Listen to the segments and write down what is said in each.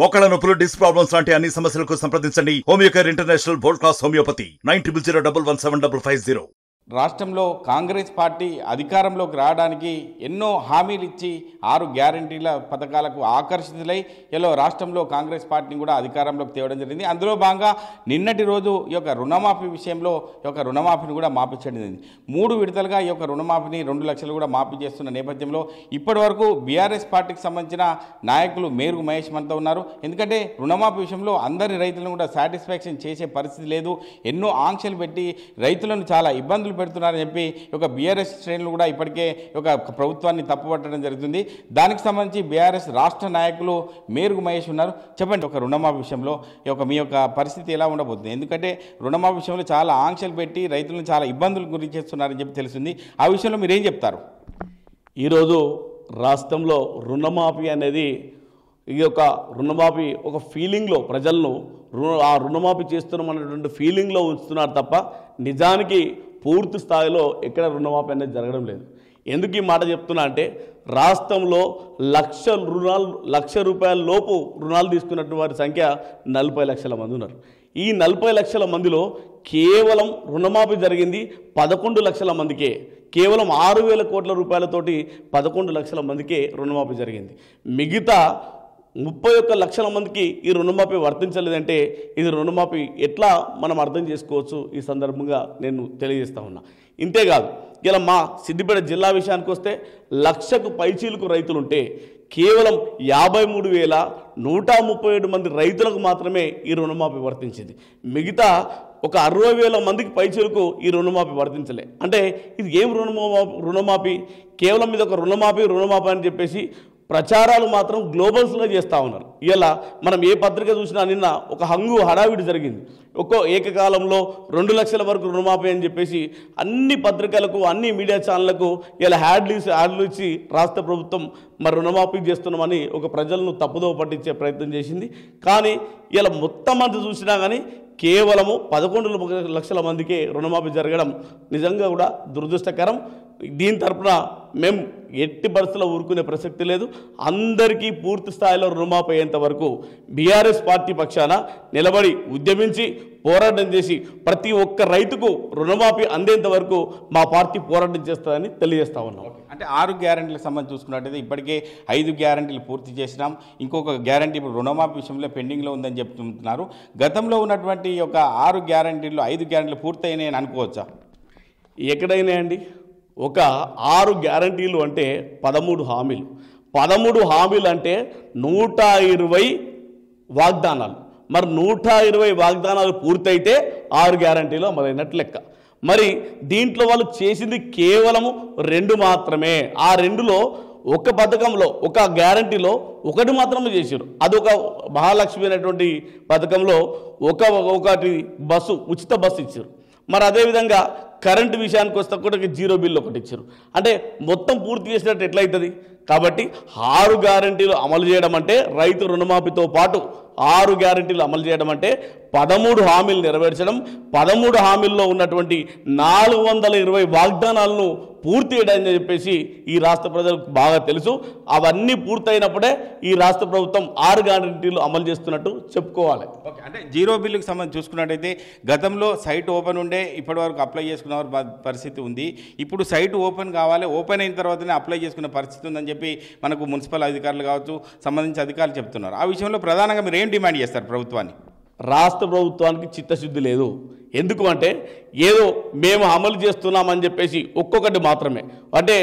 మోకాళ్ళ నొప్పులు, disc problems లాంటి అన్ని సమస్యలకు సంప్రదించండి Homeocare international world class homeopathy 9001175550. రాష్ట్రంలో కాంగ్రెస్ పార్టీ అధికారంలోకి రావడానికి ఎన్నో హామీలు ఇచ్చి 6 గ్యారంటీల పథకాలకు ఆకర్షితులై ఇలా రాష్ట్రంలో కాంగ్రెస్ పార్టీని కూడా అధికారంలోకి తేవడం జరిగింది. అందులో భాగంగా నిన్నటి రోజు ఈ యొక్క రుణమాఫీ విషయంలో ఈ యొక్క రుణమాఫీని కూడా మాఫీ చేయడం జరిగింది. 3 విడతలుగా ఈ యొక్క రుణమాఫీని 2 లక్షలు కూడా మాఫీ చేస్తున్న నేపథ్యంలో ఇప్పటి వరకు బీఆర్ఎస్ పార్టీకి సంబంధించిన నాయకులు మేరుగు మహేష్ మనతో ఉన్నారు. ఎందుకంటే రుణమాఫీ విషయంలో అందరి రైతులను కూడా సాటిస్ఫాక్షన్ చేసే పరిస్థితి లేదు. ఎన్నో ఆంక్షలు పెట్టి రైతులను చాలా ఇబ్బందులు పెడుతున్నారని చెప్పి ఒక బీఆర్ఎస్ శ్రేణులు కూడా ఇప్పటికే ఒక ప్రభుత్వాన్ని తప్పుపట్టడం జరుగుతుంది. దానికి సంబంధించి బీఆర్ఎస్ రాష్ట్ర నాయకులు మేరుగు మహేష్ ఉన్నారు. చెప్పండి, ఒక రుణమాఫీ విషయంలో మీ యొక్క పరిస్థితి ఎలా ఉండబోతుంది? ఎందుకంటే రుణమాఫీ విషయంలో చాలా ఆంక్షలు పెట్టి రైతులను చాలా ఇబ్బందులు గురి చేస్తున్నారని చెప్పి తెలుస్తుంది. ఆ విషయంలో మీరు ఏం చెప్తారు? ఈరోజు రాష్ట్రంలో రుణమాఫీ అనేది ఈ యొక్క రుణమాఫీ ఒక ఫీలింగ్లో ప్రజలను ఆ రుణమాఫీ చేస్తున్నామన్నటువంటి ఫీలింగ్లో ఉంచుతున్నారు తప్ప నిజానికి పూర్తి స్థాయిలో ఎక్కడ రుణమాఫీ అనేది జరగడం లేదు. ఎందుకు ఈ మాట చెప్తున్నా అంటే రాష్ట్రంలో లక్ష రూపాయల లోపు రుణాలు తీసుకున్నట్టు వారి సంఖ్య 40 లక్షల మంది ఉన్నారు. ఈ 40 లక్షల మందిలో కేవలం రుణమాఫీ జరిగింది 11 లక్షల మందికే. కేవలం 6,000 కోట్ల రూపాయలతోటి 11 లక్షల మందికే రుణమాఫీ జరిగింది. మిగతా 31 లక్షల మందికి ఈ రుణమాఫీ వర్తించలేదంటే ఇది రుణమాఫీ ఎట్లా మనం అర్థం చేసుకోవచ్చు? ఈ సందర్భంగా నేను తెలియజేస్తా ఉన్నా. ఇంతేకాదు, ఇలా మా సిద్దిపేట జిల్లా విషయానికి వస్తే 1,00,000కు పైచీలకు రైతులుంటే కేవలం 53,137 మంది రైతులకు మాత్రమే ఈ రుణమాఫీ వర్తించింది. మిగతా ఒక 60,000 మందికి పైచీలకు ఈ రుణమాఫీ వర్తించలే. అంటే ఇది ఏం రుణమాఫీ? కేవలం ఇది ఒక రుణమాఫీ అని చెప్పేసి ప్రచారాలు మాత్రం గ్లోబల్స్లో చేస్తూ ఉన్నారు. ఇలా మనం ఏ పత్రిక చూసినా నిన్న ఒక హడావిడి జరిగింది. ఏకకాలంలో 2 లక్షల వరకు రుణమాఫీ అని చెప్పేసి అన్ని పత్రికలకు, అన్ని మీడియా ఛానళ్లకు ఇలా యాడ్లు ఇచ్చి రాష్ట్ర ప్రభుత్వం మరి రుణమాఫీ చేస్తున్నామని ఒక ప్రజలను తప్పుదోవ పట్టించే ప్రయత్నం చేసింది. కానీ ఇలా మొత్తం అంతా చూసినా కానీ కేవలము 11 లక్షల మందికే రుణమాఫీ జరగడం నిజంగా కూడా దురదృష్టకరం. దీని తరపున మేము ఎట్టి పరిస్థితుల్లో ఊరుకునే ప్రసక్తి లేదు. అందరికీ పూర్తి స్థాయిలో రుణమాఫీ అయ్యేంత వరకు బీఆర్ఎస్ పార్టీ పక్షాన నిలబడి ఉద్యమించి పోరాటం చేసి ప్రతి ఒక్క రైతుకు రుణమాఫీ అందేంత వరకు మా పార్టీ పోరాటం చేస్తుందని తెలియజేస్తా ఉన్నాం. అంటే 6 గ్యారంటీలకు సంబంధించి చూసుకున్నట్టయితే ఇప్పటికే 5 గ్యారంటీలు పూర్తి చేసినాం. ఇంకొక గ్యారంటీ ఇప్పుడు రుణమాఫీ విషయంలో పెండింగ్లో ఉందని చెప్తున్నారు. గతంలో ఉన్నటువంటి ఒక 6 గ్యారంటీలు 5 గ్యారంటీలు పూర్తయినాయని అనుకోవచ్చా? ఎక్కడైనా అండి, ఒక 6 గ్యారంటీలు అంటే 13 హామీలు. 13 హామీలు అంటే 120 వాగ్దానాలు. మరి 120 వాగ్దానాలు పూర్తయితే 6 గ్యారంటీలు అమలైనట్లు లెక్క. మరి దీంట్లో వాళ్ళు చేసింది కేవలము 2 మాత్రమే. ఆ 2లో ఒక పథకంలో, ఒక గ్యారంటీలో ఒకటి మాత్రమే చేశారు. అదొక మహాలక్ష్మి అనేటువంటి పథకంలో ఒకటి బస్సు, ఉచిత బస్సు ఇచ్చారు. మరి అదేవిధంగా కరెంటు విషయానికి వస్తే కూడా 0 బిల్లు ఒకటి ఇచ్చారు. అంటే మొత్తం పూర్తి చేసినట్టు ఎట్లయితుంది? కాబట్టి 6 గ్యారంటీలు అమలు చేయడం అంటే రైతు రుణమాఫీతో పాటు 6 గ్యారంటీలు అమలు చేయడం అంటే 13 హామీలు నెరవేర్చడం. 13 హామీల్లో ఉన్నటువంటి 420 వాగ్దానాలను పూర్తి చేయడానికి చెప్పేసి ఈ రాష్ట్ర ప్రజలకు బాగా తెలుసు. అవన్నీ పూర్తయినప్పుడే ఈ రాష్ట్ర ప్రభుత్వం 6 గ్యారంటీలు అమలు చేస్తున్నట్టు చెప్పుకోవాలి. ఓకే, అంటే 0 బిల్లుకి సంబంధించి చూసుకున్నట్టయితే గతంలో సైట్ ఓపెన్ ఉండే ఇప్పటివరకు అప్లై చేసుకున్న పరిస్థితి ఉంది. ఇప్పుడు సైట్ ఓపెన్ కావాలి, ఓపెన్ అయిన తర్వాతనే అప్లై చేసుకునే పరిస్థితి ఉందని చెప్పి మనకు మున్సిపల్ అధికారులు కావచ్చు, సంబంధించిన అధికారులు చెప్తున్నారు. ఆ విషయంలో ప్రధానంగా మీరు ఏం డిమాండ్ చేస్తారు ప్రభుత్వాన్ని? రాష్ట్ర ప్రభుత్వానికి చిత్తశుద్ధి లేదు. ఎందుకు అంటే ఏదో మేము అమలు చేస్తున్నామని చెప్పేసి ఒక్కొక్కటి మాత్రమే, అంటే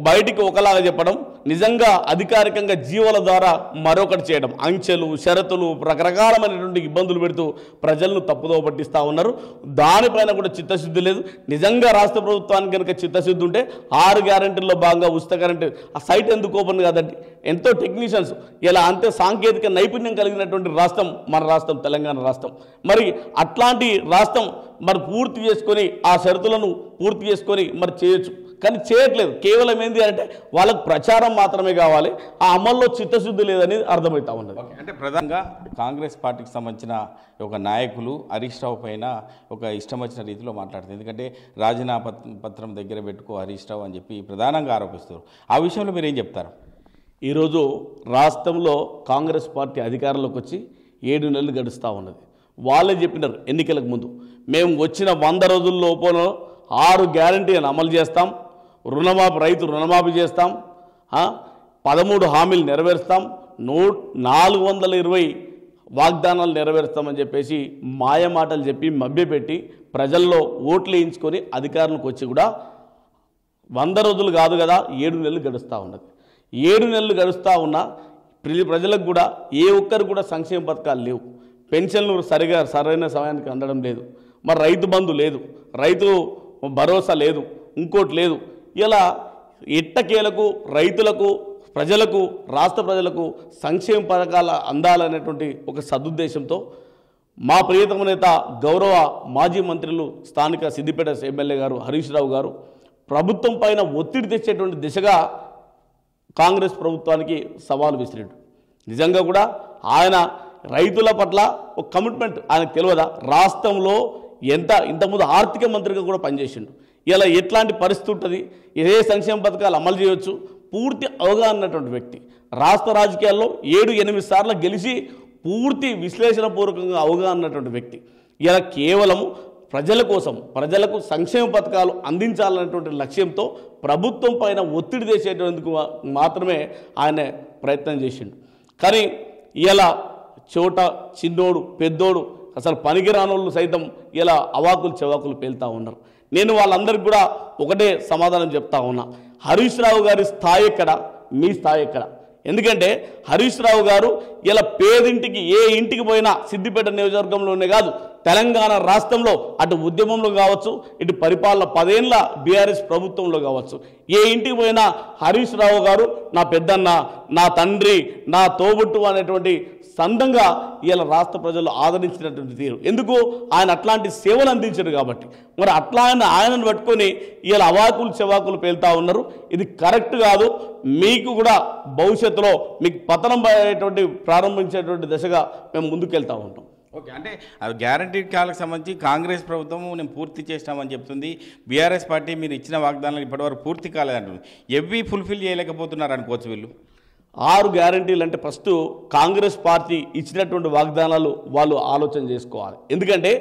బయటికి ఒకలాగా చెప్పడం, నిజంగా అధికారికంగా జీవోల ద్వారా మరొకటి చేయడం, అంచెలు, షరతులు, రకరకాలమైనటువంటి ఇబ్బందులు పెడుతూ ప్రజలను తప్పుదోవ పట్టిస్తూ ఉన్నారు. దానిపైన కూడా చిత్తశుద్ధి లేదు. నిజంగా రాష్ట్ర ప్రభుత్వానికి కనుక చిత్తశుద్ధి ఉంటే 6 గ్యారంటీల్లో భాగంగా ఉచిత కరెంటు ఆ సైట్ ఎందుకు ఓపెన్ కాదండి? ఎంతో టెక్నీషియన్స్, ఇలా అంతే సాంకేతిక నైపుణ్యం కలిగినటువంటి రాష్ట్రం మన రాష్ట్రం, తెలంగాణ రాష్ట్రం. మరి అట్లాంటి రాష్ట్రం మరి పూర్తి చేసుకొని ఆ షరతులను పూర్తి చేసుకొని మరి చేయొచ్చు, కానీ చేయట్లేదు. కేవలం ఏంటి అంటే వాళ్ళకు ప్రచారం మాత్రమే కావాలి, ఆ అమల్లో చిత్తశుద్ధి లేదని అర్థమవుతా ఉన్నది. అంటే ప్రధానంగా కాంగ్రెస్ పార్టీకి సంబంధించిన ఒక నాయకులు హరీష్ రావు పైన ఒక ఇష్టం వచ్చిన రీతిలో మాట్లాడుతుంది. ఎందుకంటే రాజీనామా పత్రం దగ్గర పెట్టుకో హరీష్ రావు అని చెప్పి ప్రధానంగా ఆరోపిస్తారు. ఆ విషయంలో మీరు ఏం చెప్తారు? ఈరోజు రాష్ట్రంలో కాంగ్రెస్ పార్టీ అధికారంలోకి వచ్చి 7 నెలలు గడుస్తూ ఉన్నది. వాళ్ళే చెప్పినారు ఎన్నికలకు ముందు, మేము వచ్చిన 100 రోజుల లోపల 6 గ్యారంటీలను అమలు చేస్తాం, రైతు రుణమాఫీ చేస్తాం, 13 హామీలు నెరవేరుస్తాం, 420 వాగ్దానాలు నెరవేరుస్తామని చెప్పేసి మాయమాటలు చెప్పి మభ్యపెట్టి ప్రజల్లో ఓట్లు వేయించుకొని అధికారంలోకి వచ్చి కూడా 100 రోజులు కాదు కదా 7 నెలలు గడుస్తూ ఉన్నది. 7 నెలలు గడుస్తూ ఉన్నా ప్రజలకు కూడా ఏ ఒక్కరు కూడా సంక్షేమ పథకాలు లేవు, పెన్షన్లు సరైన సమయానికి అందడం లేదు, మరి రైతు బంధు లేదు, రైతు భరోసా లేదు, ఇంకోటి లేదు. ఇలా ఎట్టకేలకు రైతులకు ప్రజలకు రాష్ట్ర ప్రజలకు సంక్షేమ పథకాలు అందాలనేటువంటి ఒక సదుద్దేశంతో మా ప్రియతమ నేత గౌరవ మాజీ మంత్రులు స్థానిక సిద్దిపేట ఎమ్మెల్యే గారు హరీష్ రావు గారు ప్రభుత్వం పైన ఒత్తిడి తెచ్చేటువంటి దిశగా కాంగ్రెస్ ప్రభుత్వానికి సవాలు విసిరాడు. నిజంగా కూడా ఆయన రైతుల పట్ల ఒక కమిట్మెంట్ ఆయనకు తెలియదా? రాష్ట్రంలో ఇంతకుముందు ఆర్థిక మంత్రిగా కూడా పనిచేసిండు. ఇలా ఎట్లాంటి పరిస్థితి ఉంటుంది, ఏ సంక్షేమ పథకాలు అమలు చేయవచ్చు, పూర్తి అవగాహన ఉన్నటువంటి వ్యక్తి. రాష్ట్ర రాజకీయాల్లో 7-8 సార్లు గెలిచి పూర్తి విశ్లేషణపూర్వకంగా అవగాహన ఉన్నటువంటి వ్యక్తి. ఇలా కేవలం ప్రజల కోసం, ప్రజలకు సంక్షేమ పథకాలు అందించాలనేటువంటి లక్ష్యంతో ప్రభుత్వం పైన ఒత్తిడి తెచ్చేటందుకు మాత్రమే ఆయన ప్రయత్నం చేసిండు. కానీ ఇలా చిన్నోడు పెద్దోడు అసలు పనికిరానోళ్ళు సైతం ఇలా అవాకులు చెవాకులు పేలుతూ ఉన్నారు. నేను వాళ్ళందరికీ కూడా ఒకటే సమాధానం చెప్తా ఉన్నా, హరీష్ రావు గారి స్థాయి ఎక్కడ, మీ స్థాయి ఎక్కడ? ఎందుకంటే హరీష్ రావు గారు ఇలా పేదింటికి ఏ ఇంటికి పోయినా సిద్దిపేట నియోజకవర్గంలోనే కాదు తెలంగాణ రాష్ట్రంలో అటు ఉద్యమంలో కావచ్చు, ఇటు పరిపాలన 10 ఏళ్ల బీఆర్ఎస్ ప్రభుత్వంలో కావచ్చు, ఏ ఇంటికి పోయినా హరీష్ రావు గారు నా పెద్దన్న, నా తండ్రి, నా తోబుట్టు అనేటువంటి సందంగా ఇలా రాష్ట్ర ప్రజలు ఆదరించినటువంటి తీరు. ఎందుకు? ఆయన అట్లాంటి సేవలు అందించారు కాబట్టి. మరి అట్లా ఆయనను పట్టుకొని ఇలా అవాకులు చెవాకులు పేలుతూ ఉన్నారు. ఇది కరెక్ట్ కాదు. మీకు కూడా భవిష్యత్తులో మీకు పతనం ప్రారంభించేటువంటి దశగా మేము ముందుకెళ్తూ ఉంటాం. ఓకే, అంటే గ్యారంటీ కాలకు సంబంధించి కాంగ్రెస్ ప్రభుత్వం నేను పూర్తి చేస్తామని చెప్తుంది. బీఆర్ఎస్ పార్టీ మీరు ఇచ్చిన వాగ్దానాలు ఇప్పటివరకు పూర్తి కాలేదంటుంది. ఎవ్వి ఫుల్ఫిల్ చేయలేకపోతున్నారు అనుకోవచ్చు వీళ్ళు. 6 గ్యారంటీలు అంటే ఫస్ట్ కాంగ్రెస్ పార్టీ ఇచ్చినటువంటి వాగ్దానాలు వాళ్ళు ఆలోచన చేసుకోవాలి. ఎందుకంటే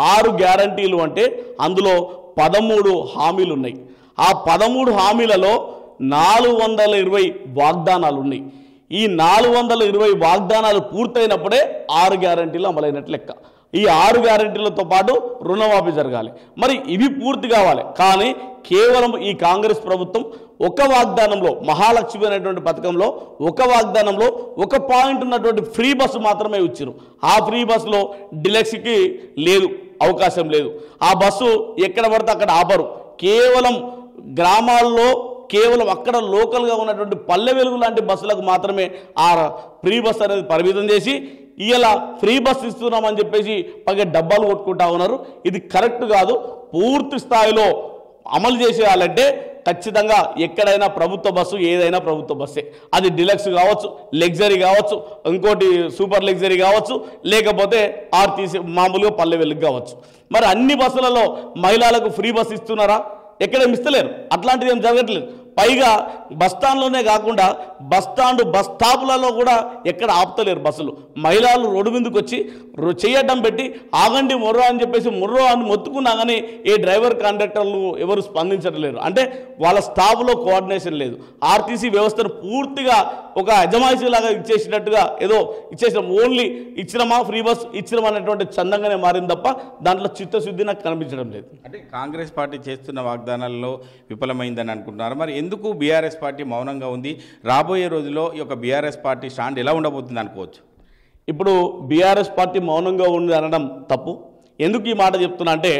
6 గ్యారంటీలు అంటే అందులో 13 హామీలు ఉన్నాయి. ఆ 13 హామీలలో 420 వాగ్దానాలు ఉన్నాయి. ఈ 420 వాగ్దానాలు పూర్తయినప్పుడే 6 గ్యారంటీలు అమలైనట్లు లెక్క. ఈ 6 గ్యారంటీలతో పాటు రుణమాఫీ జరగాలి. మరి ఇవి పూర్తి కావాలి. కానీ కేవలం ఈ కాంగ్రెస్ ప్రభుత్వం ఒక వాగ్దానంలో, మహాలక్ష్మి అనేటువంటి పథకంలో ఒక వాగ్దానంలో ఒక పాయింట్ ఉన్నటువంటి ఫ్రీ బస్సు మాత్రమే ఇచ్చారు. ఆ ఫ్రీ బస్సులో డిలక్స్కి లేదు, అవకాశం లేదు. ఆ బస్సు ఎక్కడ పడితే అక్కడ ఆపరు. కేవలం గ్రామాల్లో, కేవలం అక్కడ లోకల్గా ఉన్నటువంటి పల్లె వెలుగు లాంటి బస్సులకు మాత్రమే ఆ ఫ్రీ బస్ అనేది పరిమితం చేసి ఇలా ఫ్రీ బస్ ఇస్తున్నామని చెప్పేసి పైగా డబ్బాలు కొట్టుకుంటా ఉన్నారు. ఇది కరెక్ట్ కాదు. పూర్తి స్థాయిలో అమలు చేసేయాలంటే ఖచ్చితంగా ఎక్కడైనా ప్రభుత్వ బస్సు, ఏదైనా ప్రభుత్వ బస్సే. అది డిలక్స్ కావచ్చు, లగ్జరీ కావచ్చు, ఇంకోటి సూపర్ లగ్జరీ కావచ్చు, లేకపోతే ఆర్టీసీ మామూలుగా పల్లె వెలుగు కావచ్చు. మరి అన్ని బస్సులలో మహిళలకు ఫ్రీ బస్ ఇస్తున్నారా? ఎక్కడేమి ఇస్తలేరు. అట్లాంటిది ఏం జరగట్లేదు. పైగా బస్టాండ్లోనే కాకుండా బస్టాండ్, బస్ స్టాపులలో కూడా ఎక్కడ ఆపుతలేరు బస్సులు. మహిళలు రోడ్డు మీదకి వచ్చి చేయడం పెట్టి ఆగండి మొర్రో అని చెప్పేసి మొర్రో అని మొత్తుకున్నా కానీ ఏ డ్రైవర్ కండక్టర్లు ఎవరు స్పందించట్లేరు. అంటే వాళ్ళ స్టాఫ్లో కోఆర్డినేషన్ లేదు. ఆర్టీసీ వ్యవస్థను పూర్తిగా ఒక అజమాయిషీలాగా ఇచ్చేసినట్టుగా ఏదో ఇచ్చేసిన, ఓన్లీ ఇచ్చినమా ఫ్రీ బస్ ఇచ్చినమా అనేటువంటి చందంగానే మారింది తప్ప దాంట్లో చిత్తశుద్ధి నాకు కనిపించడం లేదు. అంటే కాంగ్రెస్ పార్టీ చేస్తున్న వాగ్దానాల్లో విఫలమైందని అనుకుంటున్నారు. మరి ఎందుకు బీఆర్ఎస్ పార్టీ మౌనంగా ఉంది? రాబోయే రోజుల్లో ఈ యొక్క బీఆర్ఎస్ పార్టీ స్టాండ్ ఎలా ఉండబోతుంది అనుకోవచ్చు? ఇప్పుడు బీఆర్ఎస్ పార్టీ మౌనంగా ఉంది అనడం తప్పు. ఎందుకు ఈ మాట చెప్తున్నా అంటే,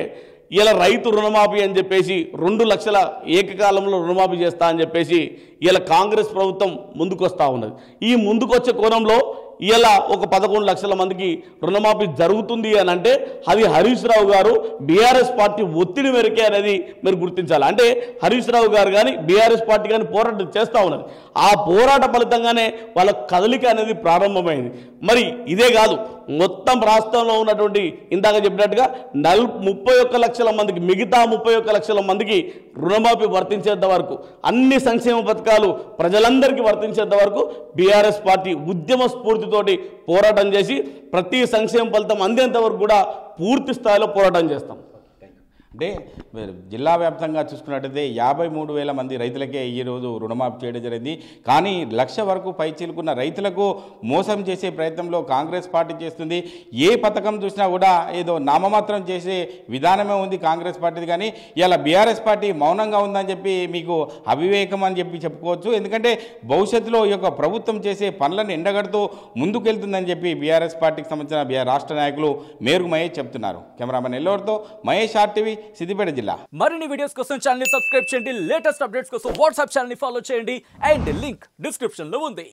ఇలా రైతు రుణమాఫీ అని చెప్పేసి 2 లక్షల ఏకకాలంలో రుణమాఫీ చేస్తా అని చెప్పేసి ఇలా కాంగ్రెస్ ప్రభుత్వం ముందుకొస్తా ఉన్నది. ఈ ముందుకొచ్చే కోణంలో ఇలా ఒక 11 లక్షల మందికి రుణమాఫీ జరుగుతుంది అని అంటే అది హరీష్ రావు గారు బీఆర్ఎస్ పార్టీ ఒత్తిడి మేరకే అనేది మీరు గుర్తించాలి. అంటే హరీష్ రావు గారు కానీ బీఆర్ఎస్ పార్టీ కానీ పోరాటం చేస్తూ ఉన్నది. ఆ పోరాట ఫలితంగానే వాళ్ళ కదలిక అనేది ప్రారంభమైంది. మరి ఇదే కాదు, మొత్తం రాష్ట్రంలో ఉన్నటువంటి ఇందాక చెప్పినట్టుగా 31 లక్షల మందికి, మిగతా 31 లక్షల మందికి రుణమాఫీ వర్తించేంత వరకు, అన్ని సంక్షేమ పథకాలు ప్రజలందరికీ వర్తించేంత వరకు బీఆర్ఎస్ పార్టీ ఉద్యమ స్ఫూర్తితోటి పోరాటం చేసి ప్రతి సంక్షేమ ఫలితం అందేంత వరకు కూడా పూర్తి స్థాయిలో పోరాటం చేస్తాం. అంటే జిల్లా వ్యాప్తంగా చూసుకున్నట్టయితే 53,000 మంది రైతులకే ఈరోజు రుణమాఫీ చేయడం జరిగింది. కానీ 1,00,000 వరకు పైచీలుకున్న రైతులకు మోసం చేసే ప్రయత్నంలో కాంగ్రెస్ పార్టీ చేస్తుంది. ఏ పథకం చూసినా కూడా ఏదో నామమాత్రం చేసే విధానమే ఉంది కాంగ్రెస్ పార్టీది. కానీ ఇలా బీఆర్ఎస్ పార్టీ మౌనంగా ఉందని చెప్పి మీకు అవివేకం అని చెప్పి చెప్పుకోవచ్చు. ఎందుకంటే భవిష్యత్తులో ఈ యొక్క ప్రభుత్వం చేసే పనులను ఎండగడుతూ ముందుకెళ్తుందని చెప్పి బీఆర్ఎస్ పార్టీకి సంబంధించిన రాష్ట్ర నాయకులు మేరుగు మహేష్ చెప్తున్నారు. కెమెరామెన్ ఎల్లోర్తో మహేష్, RTV, సిద్దిపేట జిల్లా. మరిన్ని వీడియోస్ కోసం ఛానల్ ని సబ్స్క్రైబ్ చేయండి. లేటెస్ట్ అప్డేట్స్ కోసం వాట్సాప్ ఛానల్ ని ఫాలో చేయండి. అండ్ లింక్ డిస్క్రిప్షన్ లో ఉంది.